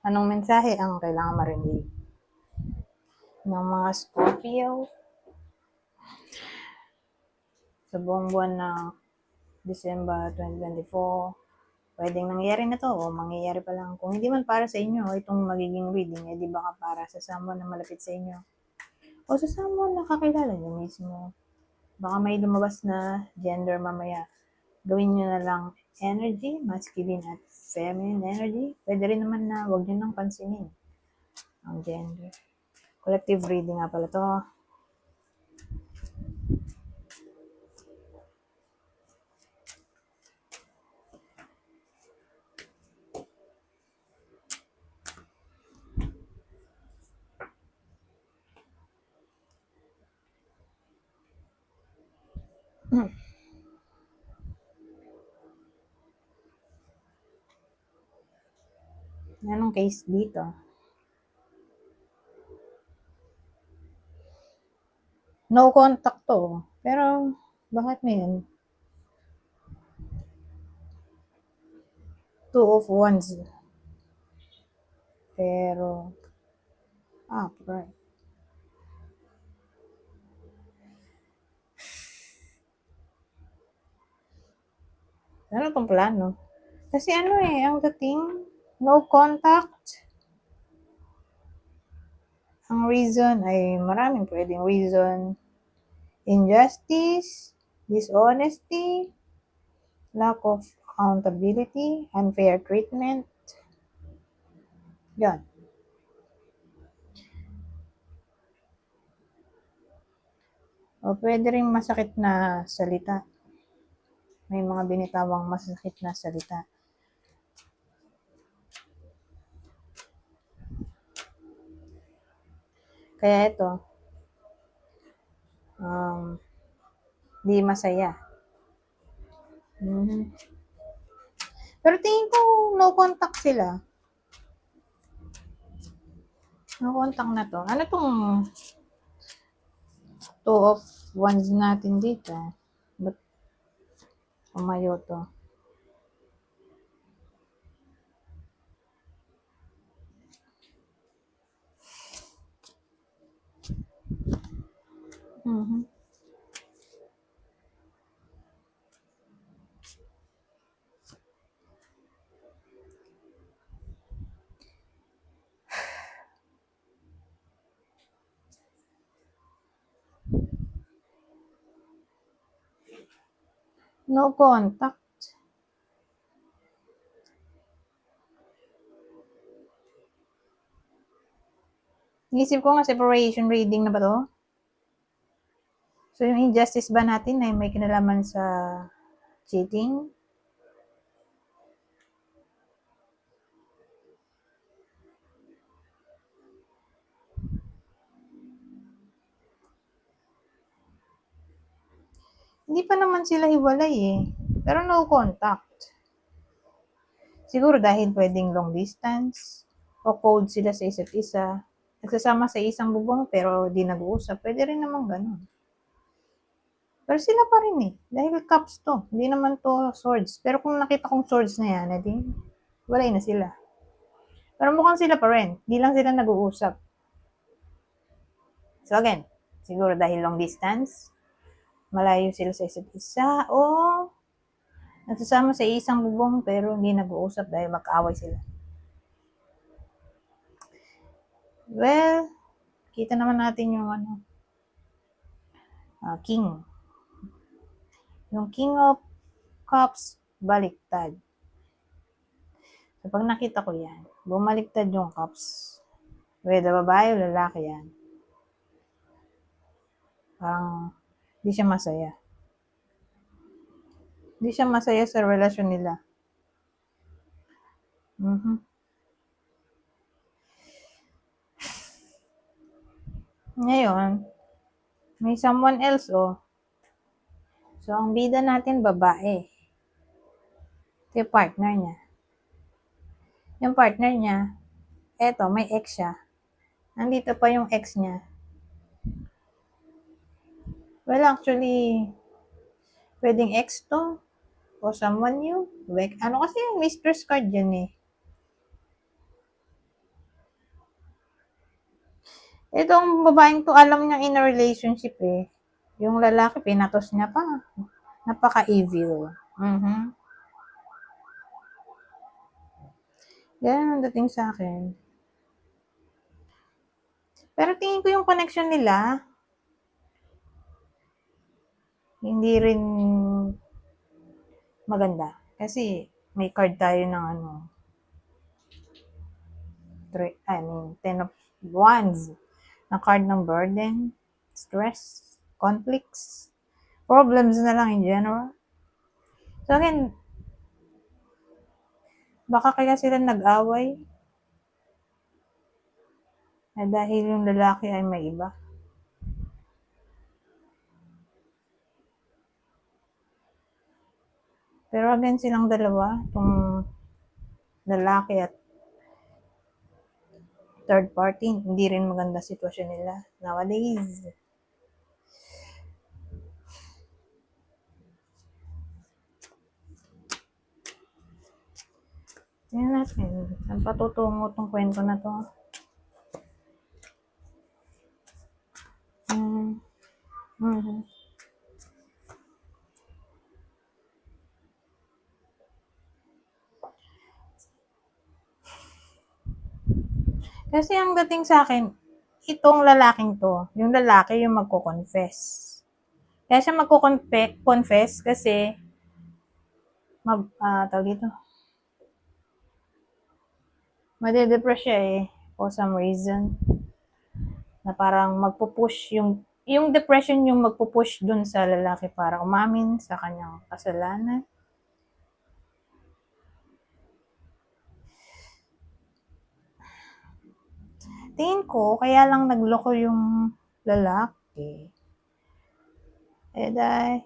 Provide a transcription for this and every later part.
Anong mensahe ang kailangan marinig ng mga Scorpio sa buong buwan ng December 2024? Pwedeng nangyari na to o mangyayari pa lang. Kung hindi man para sa inyo itong magiging reading, eh di baka para sa someone na malapit sa inyo o sa someone na kakilala nyo mismo. Baka may lumabas na gender mamaya. Gawin nyo na lang energy, masculine at feminine energy. Pwede rin naman na huwag nyo nang pansinin ang gender. Collective reading nga pala to. Anong case dito? No contact to. Pero, bakit may yan? Two of Wands. Pero, right. Ano tong plano? Kasi ang dating, no contact. Ang reason ay maraming pwedeng reason. Injustice, dishonesty, lack of accountability, unfair treatment. Yan. O pwede rin masakit na salita. May mga binitawang masakit na salita. Kaya ito, di masaya. Pero tingin ko no contact sila. No contact na to. Ano tong Two of Wands natin dito? Ba't umayo to? No contact. Iisip ko nga separation reading na ba to? So yung injustice ba natin ay may kinalaman sa cheating? Hindi pa naman sila hiwalay eh. Pero no contact. Siguro dahil pwedeng long distance o cold sila sa isa't isa. Nagsasama sa isang bubong pero di nag-uusap. Pwede rin naman ganun. Pero sila pa rin eh. Dahil cups to. Hindi naman to swords. Pero kung nakita kong swords na yan, edi walay na sila. Pero mukhang sila pa rin. Di lang sila nag-uusap. So again, siguro dahil long distance, malayo sila sa isa't isa, o nagsasama sa isang bubong pero hindi nag-uusap dahil mag-away sila. Well, kita naman natin yung King. Yung King of Cups, baliktad. So, pag nakita ko yan, bumaliktad yung cups. Whether babae o lalaki yan. Parang, di siya masaya. Di siya masaya sa relasyon nila. Ngayon, may someone else, oh. So, ang bida natin, babae. Ito yung partner niya. Yung partner niya, eto, may ex siya. Nandito pa yung ex niya. Well, actually, pwedeng ex to o someone new. Ano kasi yung mistress card yan eh. Itong babaeng 'to alam niyang in a relationship, eh. Yung lalaki pinatos niya pa. Napaka-evil. Mhm. Ganun ang dating sa'kin. Pero tingin ko yung connection nila, hindi rin maganda. Kasi may card tayo ng ano, Ten of Wands. Na card ng burden, stress, conflicts, problems na lang in general. So again, baka kaya sila nag-away dahil yung lalaki ay may iba. Pero again silang dalawa, itong lalaki at third party, hindi rin maganda sitwasyon nila nowadays. Tingnan natin, saan patutungo tong kwento na to. Mm-hmm. Kasi ang dating sa akin, itong lalaking to, yung lalaki yung magko-confess. Kaya siya magko-confess kasi tawag dito, made-depress siya eh, for some reason. Na parang magpo-push yung depression yung magpo-push dun sa lalaki para umamin sa kanyang kasalanan. Tingin ko, kaya lang nagloko yung lalaki. Dahil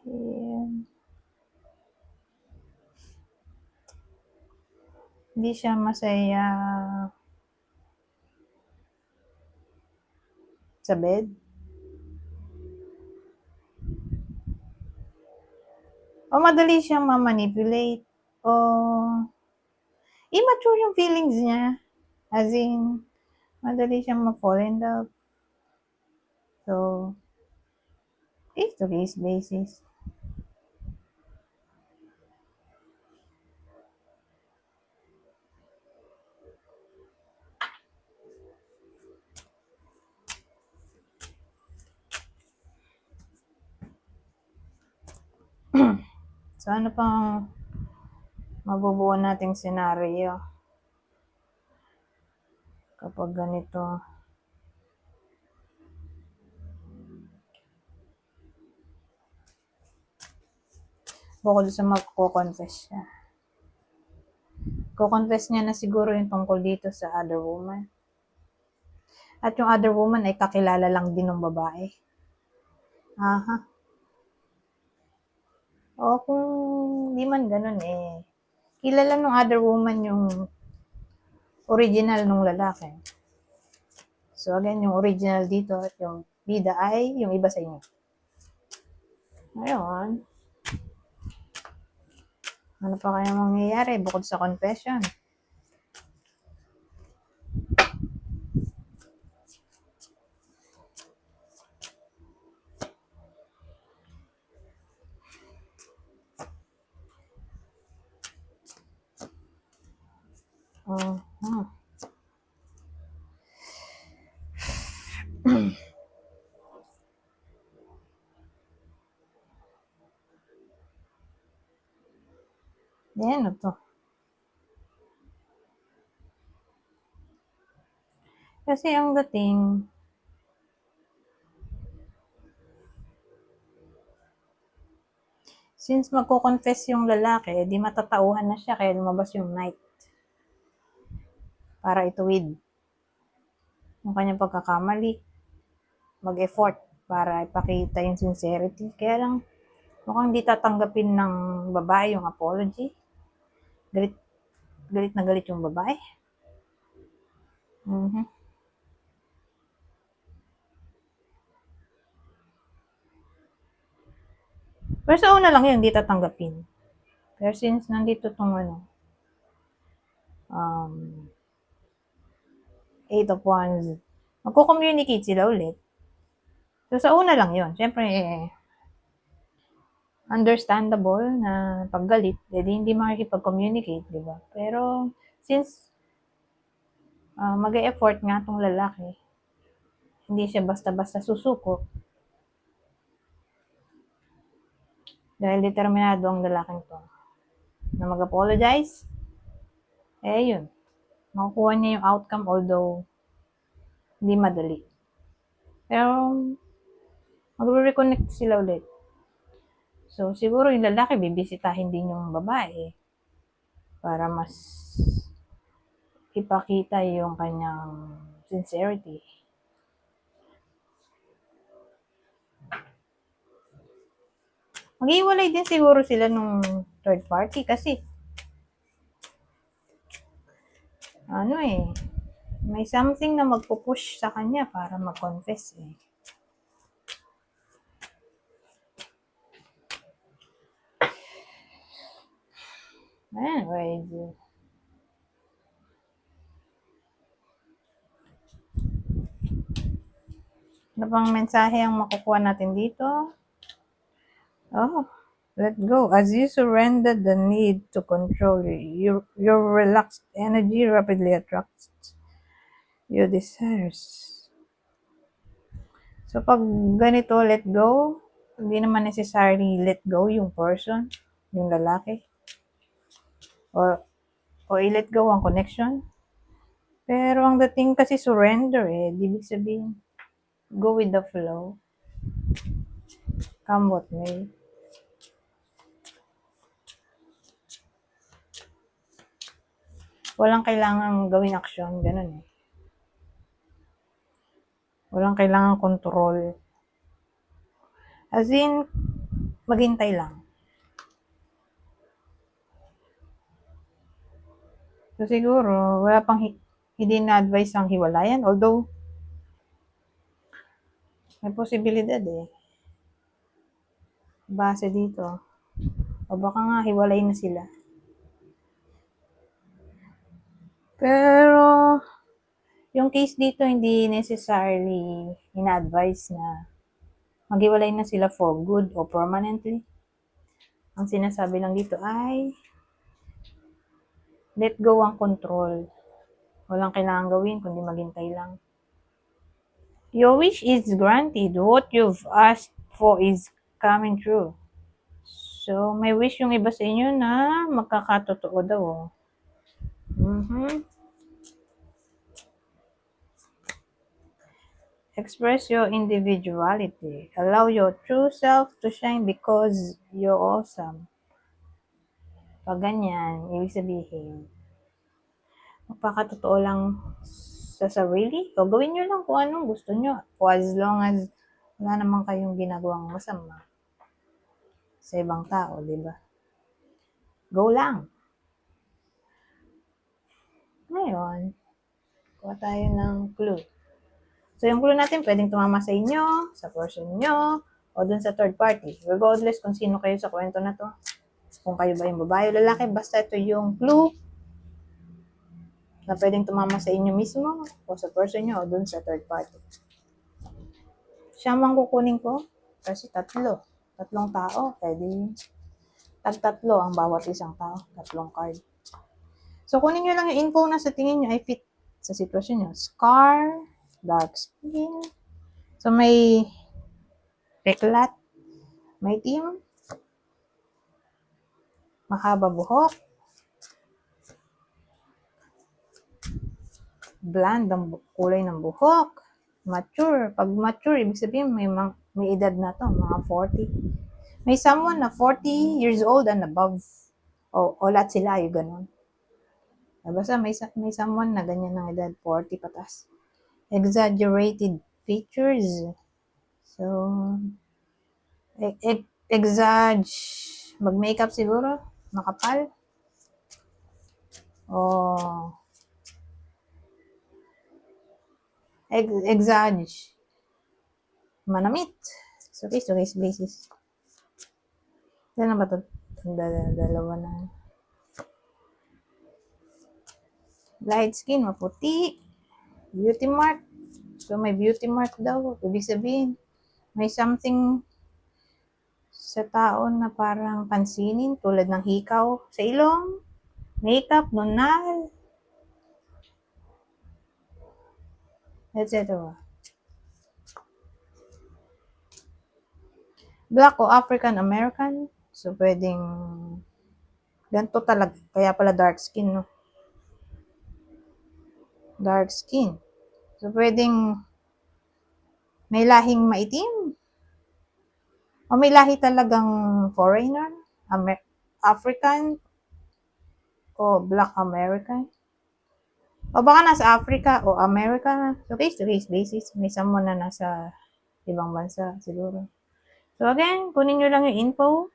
hindi siya masaya sa bed. O madali siyang ma-manipulate. O immature yung feelings niya. As in, madali siyang ma-fall in love. So, case-to-case basis. So, ano pang mabubuo nating senaryo kapag ganito? Bukod sa magko-confess siya. Ko-confess niya na siguro yung tungkol dito sa other woman. At yung other woman ay kakilala lang din ng babae. Aha. O kung di man ganun eh, kilala ng other woman yung original nung lalaki. So again, yung original dito at yung bida ay yung iba sa inyo. Ngayon, ano pa kaya mangyayari bukod sa confession? Yan na to. Kasi ang dating, since magko-confess yung lalaki, di matatauhan na siya kaya lumabas yung knight. Para ituwid yung kanyang pagkakamali. Mag-effort para ipakita yung sincerity. Kaya lang, mukhang di tatanggapin ng babae yung apology. Galit na galit yung babae. Pero sa una lang yun, di tatanggapin. Pero since nandito tong Eight of Wands, magko-communicate sila ulit. So, sa una lang yun. Siyempre, understandable na paggalit, hindi makikipag-communicate, di ba? Pero, since mag-e-effort nga tong lalaki, hindi siya basta-basta susuko, dahil determinado ang lalaking to na mag-apologize, yun. Makukuha niya yung outcome, although hindi madali. Pero, magre-reconnect sila ulit. So, siguro yung lalaki, bibisitahin din yung babae para mas ipakita yung kanyang sincerity. Maghiwalay din siguro sila nung third party kasi may something na magpupush sa kanya para mag-confess eh. Anyways, ano pang mensahe ang makukuha natin dito? Let go. As you surrender the need to control, your relaxed energy rapidly attracts your desires. So, pag ganito, let go, hindi naman necessarily let go yung person, yung lalaki. O i-let go ang connection. Pero ang dating kasi surrender ibig sabihin, go with the flow. Come what may. Walang kailangang gawing aksyon, ganun eh. Walang kailangang control. As in, maghintay lang. So siguro, wala pang hindi na-advise ang hiwalayan. Although, may posibilidad eh. Base dito. O baka nga hiwalay na sila. Pero, yung case dito hindi necessarily ina-advise na maghiwalay na sila for good o permanently. Ang sinasabi lang dito ay let go ang control. Walang kailangan gawin kundi maghintay lang. Your wish is granted. What you've asked for is coming true. So, may wish yung iba sa inyo na magkakatotoo daw. Express your individuality. Allow your true self to shine because you're awesome. Pag ganyan, ibig sabihin, magpakatotoo lang sa sarili. O gawin nyo lang kung anong gusto nyo. O as long as wala naman kayong ginagawang masama sa ibang tao, di ba? Go lang. Ngayon, kuha tayo ng clue. So, yung clue natin pwedeng tumama sa inyo, sa person nyo, o dun sa third party. Regardless kung sino kayo sa kwento na to. Kung kayo ba yung babae o lalaki, basta ito yung clue na pwedeng tumama sa inyo mismo, o sa person nyo, o dun sa third party. Siya mang kukunin ko, kasi tatlong tao, pwede tag-tatlo ang bawat isang tao, 3 card. So, kunin nyo lang yung info na sa tingin nyo ay fit sa sitwasyon nyo. Scar, dark skin, so may peklat, may team, mahaba buhok, bland ang kulay ng buhok, mature. Pag mature, ibig sabihin may edad na to, mga 40. May someone na 40 years old and above. O lahat sila, yung ganun. Basta may someone na ganyan ng edad, 40 patas. Exaggerated features. So, mag-makeup siguro, makapal. O, manamit. So, case basis. Yan na ba ito? Dalawa na. Light skin, maputi. Beauty mark. So, may beauty mark daw. Ibig sabihin, may something sa tao na parang pansinin tulad ng hikaw sa ilong, makeup, nunal, etc. Black o African American. So, pwedeng ganito talaga. Kaya pala dark skin, no? Dark skin. So, pwedeng may lahing maitim. O may lahi talagang foreigner, African, o Black American. O baka nasa Africa o America. So, case-to-case basis. May someone na nasa ibang bansa siguro. So, again, kunin nyo lang yung info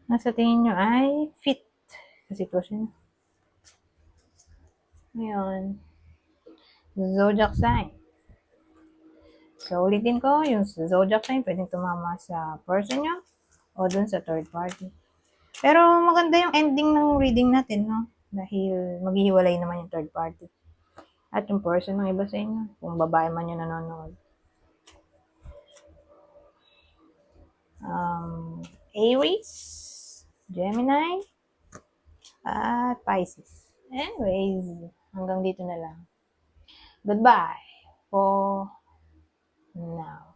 na sa tingin nyo ay fit sa sitwasyon. Ngayon, zodiac sign. So, ulitin ko, yung zodiac sign, pwedeng tumama sa person nyo o dun sa third party. Pero maganda yung ending ng reading natin, no? Dahil maghihiwalay naman yung third party. At yung person ng iba sa inyo, kung babae man yung nanonood. Aries, Gemini, at Pisces. Anyways, hanggang dito na lang. Goodbye for now.